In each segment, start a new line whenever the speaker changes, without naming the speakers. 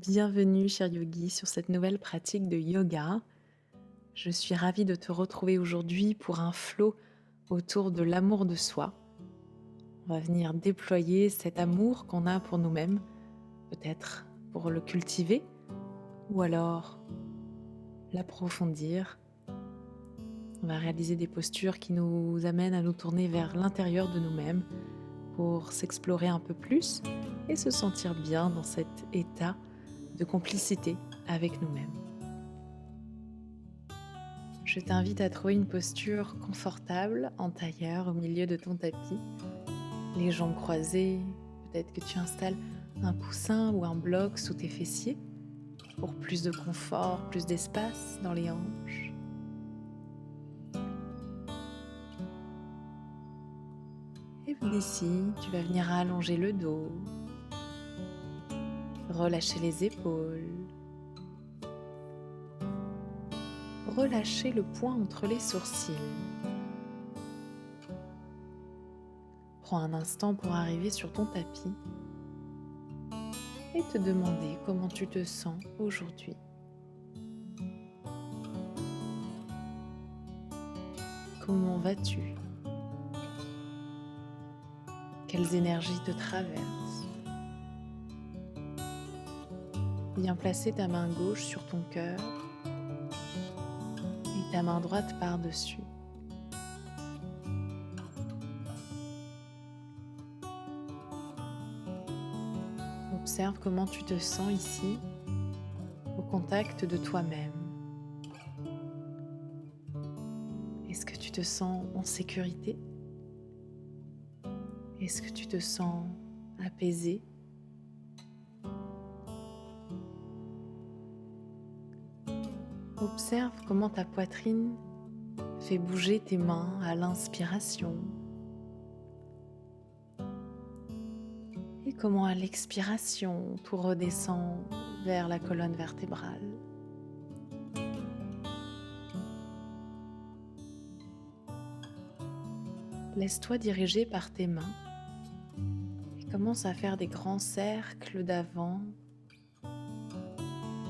Bienvenue, cher yogi, sur cette nouvelle pratique de yoga. Je suis ravie de te retrouver aujourd'hui pour un flow autour de l'amour de soi. On va venir déployer cet amour qu'on a pour nous-mêmes, peut-être pour le cultiver ou alors l'approfondir. On va réaliser des postures qui nous amènent à nous tourner vers l'intérieur de nous-mêmes pour s'explorer un peu plus et se sentir bien dans cet état de complicité avec nous-mêmes. Je t'invite à trouver une posture confortable en tailleur au milieu de ton tapis, les jambes croisées. Peut-être que tu installes un coussin ou un bloc sous tes fessiers pour plus de confort, plus d'espace dans les hanches. Et d'ici, tu vas venir allonger le dos, relâcher les épaules, relâcher le poing entre les sourcils. Prends un instant pour arriver sur ton tapis et te demander comment tu te sens aujourd'hui. Comment vas-tu? Quelles énergies te traversent? Viens placer ta main gauche sur ton cœur et ta main droite par-dessus. Observe comment tu te sens ici, au contact de toi-même. Est-ce que tu te sens en sécurité? Est-ce que tu te sens apaisé? Observe comment ta poitrine fait bouger tes mains à l'inspiration et comment à l'expiration tout redescend vers la colonne vertébrale. Laisse-toi diriger par tes mains et commence à faire des grands cercles d'avant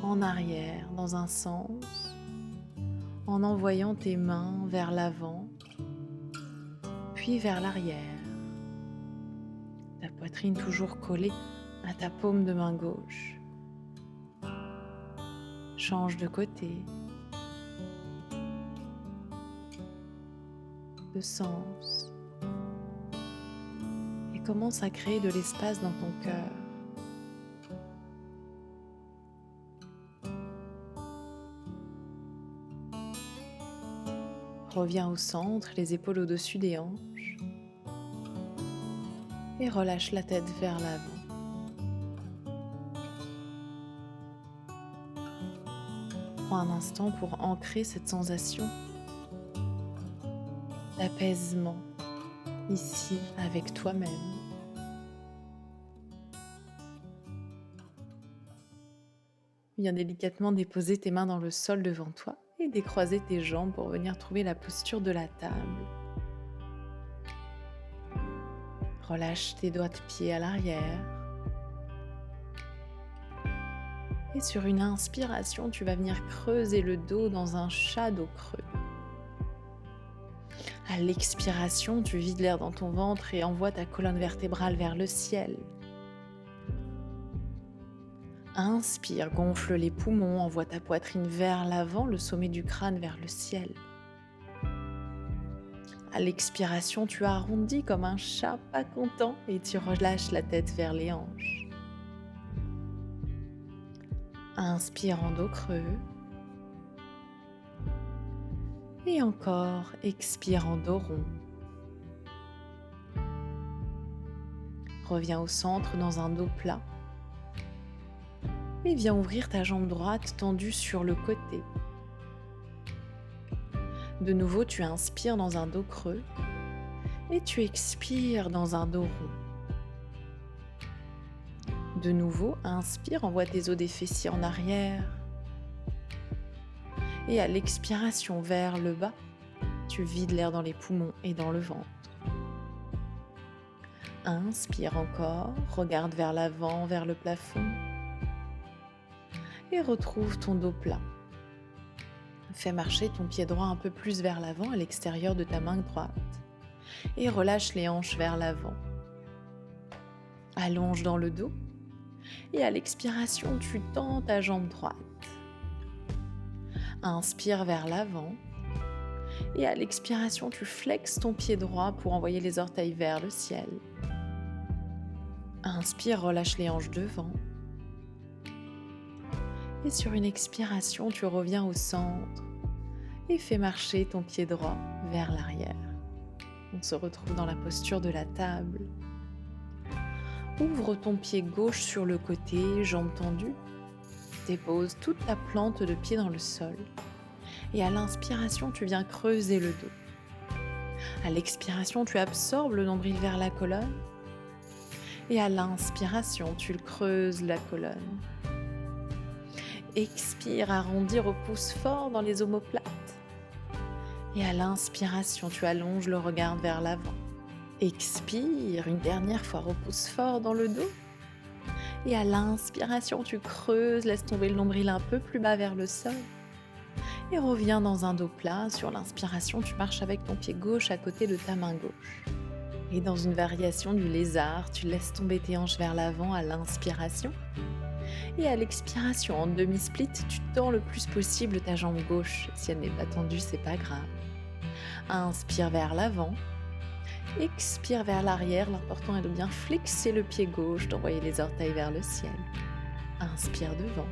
en arrière dans un sens, en envoyant tes mains vers l'avant, puis vers l'arrière. Ta poitrine toujours collée à ta paume de main gauche. Change de côté, de sens, et commence à créer de l'espace dans ton cœur. Reviens au centre, les épaules au-dessus des hanches et relâche la tête vers l'avant. Prends un instant pour ancrer cette sensation d'apaisement ici avec toi-même. Viens délicatement déposer tes mains dans le sol devant toi et décroiser tes jambes pour venir trouver la posture de la table. Relâche tes doigts de pied à l'arrière. Et sur une inspiration, tu vas venir creuser le dos dans un shadow creux. À l'expiration, tu vides l'air dans ton ventre et envoies ta colonne vertébrale vers le ciel. Inspire, gonfle les poumons, envoie ta poitrine vers l'avant, le sommet du crâne vers le ciel. À l'expiration, tu arrondis comme un chat pas content et tu relâches la tête vers les hanches. Inspire en dos creux. Et encore, expire en dos rond. Reviens au centre dans un dos plat. Et viens ouvrir ta jambe droite tendue sur le côté. De nouveau, tu inspires dans un dos creux et tu expires dans un dos rond. De nouveau, inspire, envoie tes os des fessiers en arrière. Et à l'expiration vers le bas, tu vides l'air dans les poumons et dans le ventre. Inspire encore, regarde vers l'avant, vers le plafond. et retrouve ton dos plat. Fais marcher ton pied droit un peu plus vers l'avant à l'extérieur de ta main droite et relâche les hanches vers l'avant. Allonge dans le dos et à l'expiration, tu tends ta jambe droite. Inspire vers l'avant et à l'expiration, tu flexes ton pied droit pour envoyer les orteils vers le ciel. Inspire, relâche les hanches devant. Et sur une expiration, tu reviens au centre et fais marcher ton pied droit vers l'arrière. On se retrouve dans la posture de la table. Ouvre ton pied gauche sur le côté, jambes tendues. Dépose toute ta plante de pied dans le sol. Et à l'inspiration, tu viens creuser le dos. À l'expiration, tu absorbes le nombril vers la colonne. Et à l'inspiration, tu le creuses la colonne. Expire, arrondis, repousse fort dans les omoplates. Et à l'inspiration, tu allonges le regard vers l'avant. Expire, une dernière fois, repousse fort dans le dos. Et à l'inspiration, tu creuses, laisse tomber le nombril un peu plus bas vers le sol. Et reviens dans un dos plat. Sur l'inspiration, tu marches avec ton pied gauche à côté de ta main gauche. Et dans une variation du lézard, tu laisses tomber tes hanches vers l'avant à l'inspiration. Et à l'expiration, en demi-split, tu tends le plus possible ta jambe gauche. Si elle n'est pas tendue, c'est pas grave. Inspire vers l'avant. Expire vers l'arrière. L'important est de bien flexer le pied gauche, d'envoyer les orteils vers le ciel. Inspire devant.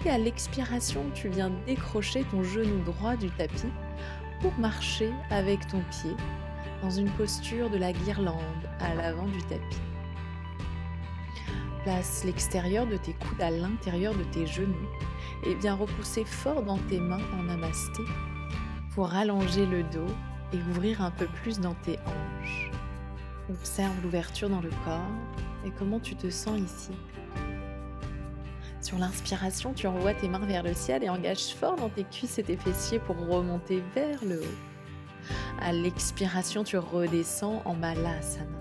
Et à l'expiration, tu viens décrocher ton genou droit du tapis pour marcher avec ton pied dans une posture de la guirlande à l'avant du tapis. Place l'extérieur de tes coudes à l'intérieur de tes genoux et viens repousser fort dans tes mains en namasté pour allonger le dos et ouvrir un peu plus dans tes hanches. Observe l'ouverture dans le corps et comment tu te sens ici. Sur l'inspiration, tu envoies tes mains vers le ciel et engages fort dans tes cuisses et tes fessiers pour remonter vers le haut. À l'expiration, tu redescends en Malasana.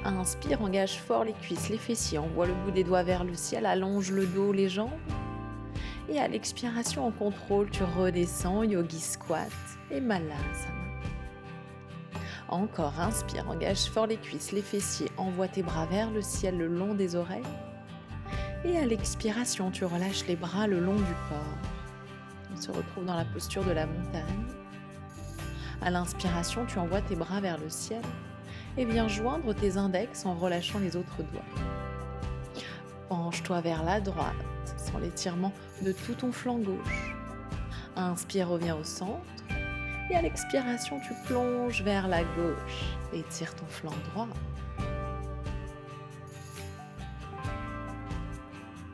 Inspire, engage fort les cuisses, les fessiers, envoie le bout des doigts vers le ciel, allonge le dos, les jambes. Et à l'expiration, en contrôle, tu redescends, Yogi Squat et Malasana. Encore, inspire, engage fort les cuisses, les fessiers, envoie tes bras vers le ciel le long des oreilles. Et à l'expiration, tu relâches les bras le long du corps. On se retrouve dans la posture de la montagne. À l'inspiration, tu envoies tes bras vers le ciel et viens joindre tes index en relâchant les autres doigts. Penche-toi vers la droite, sans l'étirement de tout ton flanc gauche. Inspire, reviens au centre. Et à l'expiration, tu plonges vers la gauche et tire ton flanc droit.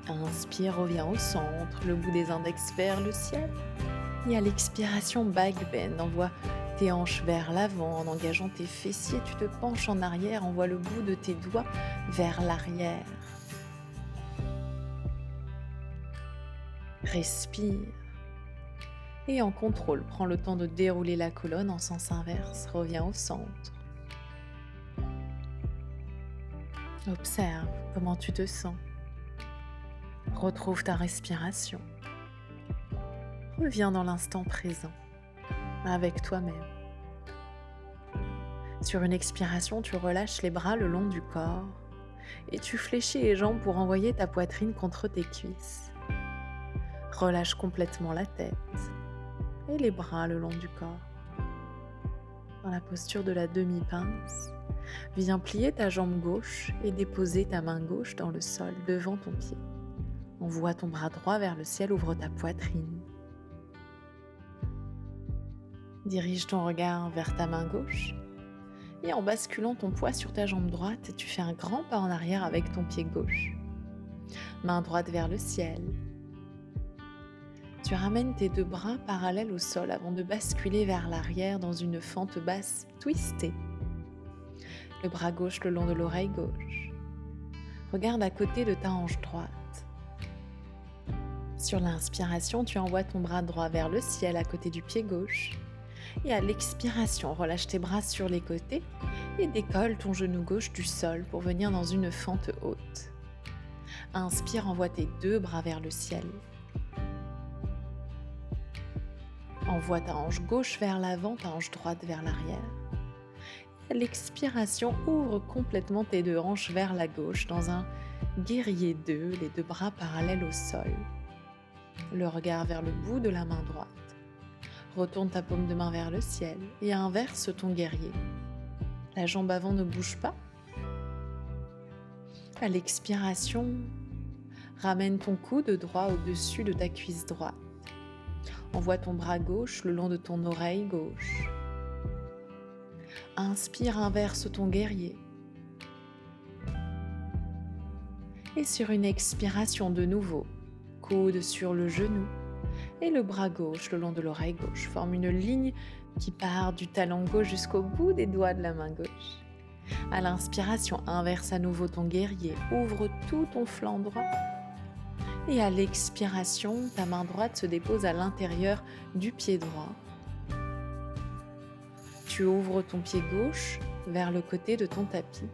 Inspire, reviens au centre, le bout des index vers le ciel. Et à l'expiration, back bend, envoie tes hanches vers l'avant en engageant tes fessiers. Tu te penches en arrière, envoie le bout de tes doigts vers l'arrière. Respire. Et en contrôle, prends le temps de dérouler la colonne en sens inverse. Reviens au centre. Observe comment tu te sens. Retrouve ta respiration. Reviens dans l'instant présent, avec toi-même. Sur une expiration, tu relâches les bras le long du corps et tu fléchis les jambes pour envoyer ta poitrine contre tes cuisses. Relâche complètement la tête et les bras le long du corps. Dans la posture de la demi-pince, viens plier ta jambe gauche et déposer ta main gauche dans le sol devant ton pied. Envoie ton bras droit vers le ciel, ouvre ta poitrine. Dirige ton regard vers ta main gauche et en basculant ton poids sur ta jambe droite, tu fais un grand pas en arrière avec ton pied gauche. Main droite vers le ciel. Tu ramènes tes deux bras parallèles au sol avant de basculer vers l'arrière dans une fente basse twistée. Le bras gauche le long de l'oreille gauche. Regarde à côté de ta hanche droite. Sur l'inspiration, tu envoies ton bras droit vers le ciel à côté du pied gauche. Et à l'expiration, relâche tes bras sur les côtés et décolle ton genou gauche du sol pour venir dans une fente haute. Inspire, envoie tes deux bras vers le ciel. Envoie ta hanche gauche vers l'avant, ta hanche droite vers l'arrière. À l'expiration, ouvre complètement tes deux hanches vers la gauche dans un guerrier 2, les deux bras parallèles au sol. Le regard vers le bout de la main droite. Retourne ta paume de main vers le ciel et inverse ton guerrier. La jambe avant ne bouge pas. À l'expiration, ramène ton coude droit au-dessus de ta cuisse droite. Envoie ton bras gauche le long de ton oreille gauche. Inspire, inverse ton guerrier. Et sur une expiration de nouveau, coude sur le genou et le bras gauche le long de l'oreille gauche. Forme une ligne qui part du talon gauche jusqu'au bout des doigts de la main gauche. À l'inspiration, inverse à nouveau ton guerrier. Ouvre tout ton flanc droit. Et à l'expiration, ta main droite se dépose à l'intérieur du pied droit. Tu ouvres ton pied gauche vers le côté de ton tapis.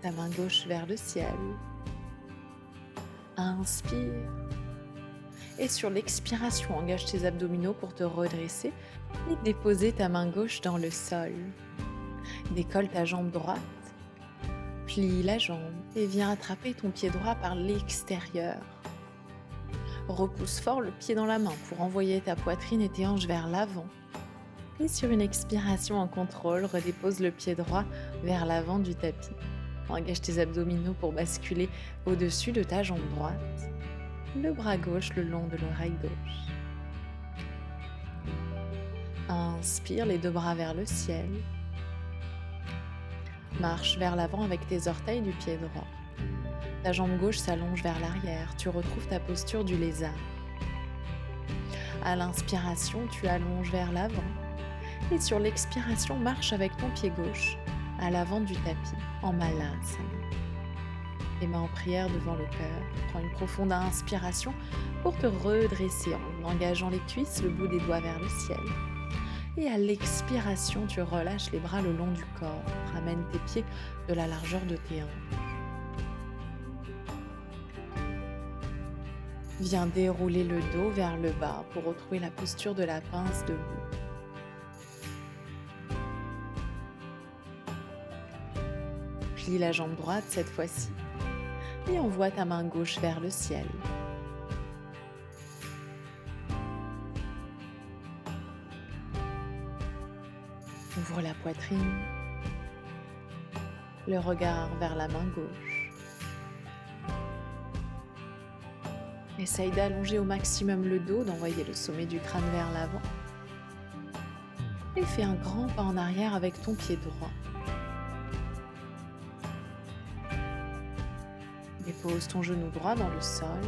Ta main gauche vers le ciel. Inspire. Et sur l'expiration, engage tes abdominaux pour te redresser et déposer ta main gauche dans le sol. Décolle ta jambe droite. Plie la jambe et viens attraper ton pied droit par l'extérieur. Repousse fort le pied dans la main pour envoyer ta poitrine et tes hanches vers l'avant. Et sur une expiration en contrôle, redépose le pied droit vers l'avant du tapis. Engage tes abdominaux pour basculer au-dessus de ta jambe droite. Le bras gauche le long de l'oreille gauche. Inspire, les deux bras vers le ciel. Marche vers l'avant avec tes orteils du pied droit. Ta jambe gauche s'allonge vers l'arrière. Tu retrouves ta posture du lézard. À l'inspiration, tu allonges vers l'avant. Et sur l'expiration, marche avec ton pied gauche à l'avant du tapis, en malasana. Les mains en prière devant le cœur. Prends une profonde inspiration pour te redresser en engageant les cuisses, le bout des doigts vers le ciel. Et à l'expiration, tu relâches les bras le long du corps. Ramène tes pieds de la largeur de tes hanches. Viens dérouler le dos vers le bas pour retrouver la posture de la pince debout. Plie la jambe droite cette fois-ci et envoie ta main gauche vers le ciel. Ouvre la poitrine, le regard vers la main gauche. Essaye d'allonger au maximum le dos, d'envoyer le sommet du crâne vers l'avant. Et fais un grand pas en arrière avec ton pied droit. Dépose ton genou droit dans le sol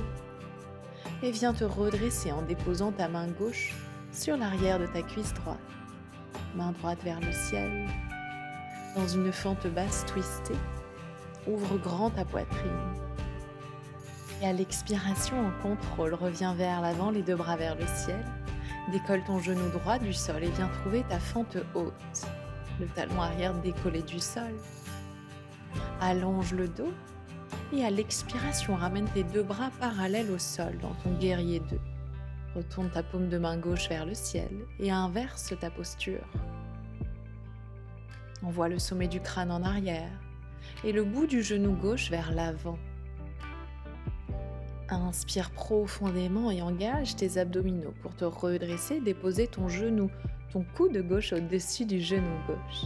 et viens te redresser en déposant ta main gauche sur l'arrière de ta cuisse droite. Main droite vers le ciel, dans une fente basse twistée. Ouvre grand ta poitrine. Et à l'expiration, en contrôle, reviens vers l'avant, les deux bras vers le ciel. Décolle ton genou droit du sol et viens trouver ta fente haute. Le talon arrière décollé du sol. Allonge le dos. Et à l'expiration, ramène tes deux bras parallèles au sol dans ton guerrier 2. Retourne ta paume de main gauche vers le ciel et inverse ta posture. Envoie le sommet du crâne en arrière et le bout du genou gauche vers l'avant. Inspire profondément et engage tes abdominaux pour te redresser, déposer ton coude gauche au-dessus du genou gauche.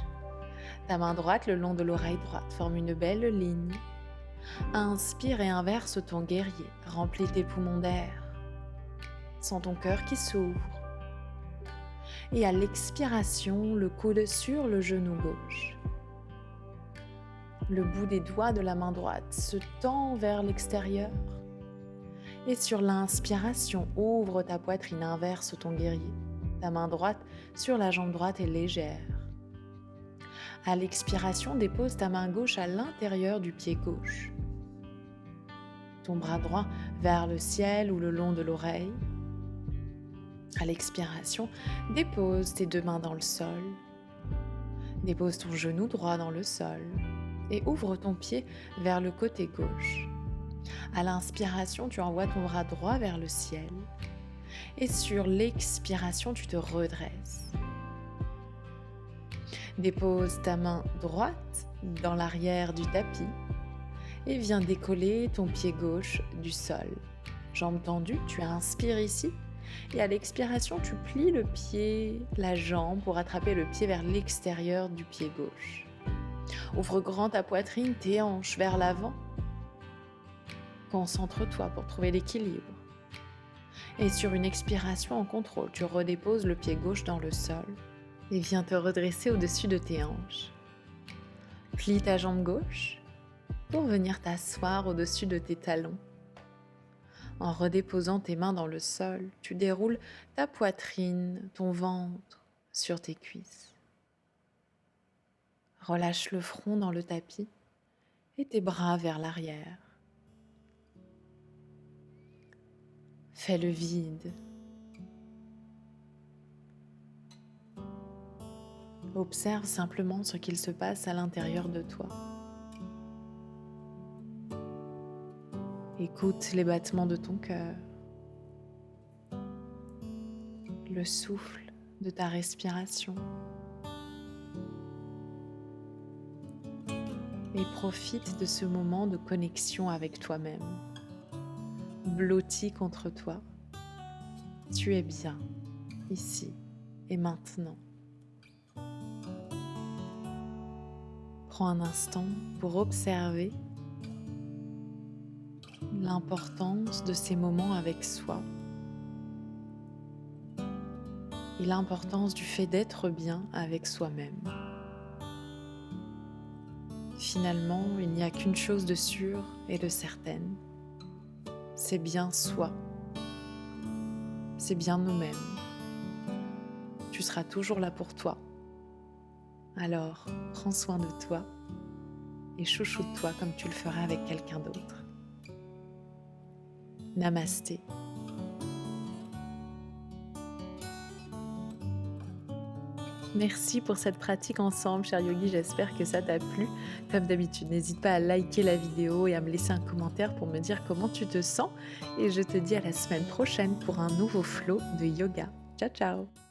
Ta main droite le long de l'oreille droite forme une belle ligne. Inspire et inverse ton guerrier, remplis tes poumons d'air. Sens ton cœur qui s'ouvre. Et à l'expiration, le coude sur le genou gauche. Le bout des doigts de la main droite se tend vers l'extérieur. Et sur l'inspiration, ouvre ta poitrine, inverse ton guerrier. Ta main droite sur la jambe droite est légère. À l'expiration, dépose ta main gauche à l'intérieur du pied gauche. Ton bras droit vers le ciel ou le long de l'oreille. À l'expiration, dépose tes deux mains dans le sol. Dépose ton genou droit dans le sol et ouvre ton pied vers le côté gauche. À l'inspiration, tu envoies ton bras droit vers le ciel. Et sur l'expiration, tu te redresses. Dépose ta main droite dans l'arrière du tapis et viens décoller ton pied gauche du sol. Jambes tendues, tu inspires ici et à l'expiration, tu plies le pied, la jambe pour attraper le pied vers l'extérieur du pied gauche. Ouvre grand ta poitrine, tes hanches vers l'avant. Concentre-toi pour trouver l'équilibre. Et sur une expiration en contrôle, tu redéposes le pied gauche dans le sol et viens te redresser au-dessus de tes hanches. Plie ta jambe gauche pour venir t'asseoir au-dessus de tes talons. En redéposant tes mains dans le sol, tu déroules ta poitrine, ton ventre sur tes cuisses. Relâche le front dans le tapis et tes bras vers l'arrière. Fais le vide. Observe simplement ce qu'il se passe à l'intérieur de toi. Écoute les battements de ton cœur, le souffle de ta respiration et profite de ce moment de connexion avec toi-même. Blotti contre toi, tu es bien, ici et maintenant. Prends un instant pour observer l'importance de ces moments avec soi et l'importance du fait d'être bien avec soi-même. Finalement, il n'y a qu'une chose de sûre et de certaine, c'est bien soi, c'est bien nous-mêmes. Tu seras toujours là pour toi. Alors, prends soin de toi et chouchoute-toi comme tu le ferais avec quelqu'un d'autre. Namasté. Merci pour cette pratique ensemble, cher yogi, j'espère que ça t'a plu. Comme d'habitude, n'hésite pas à liker la vidéo et à me laisser un commentaire pour me dire comment tu te sens. Et je te dis à la semaine prochaine pour un nouveau flow de yoga. Ciao, ciao!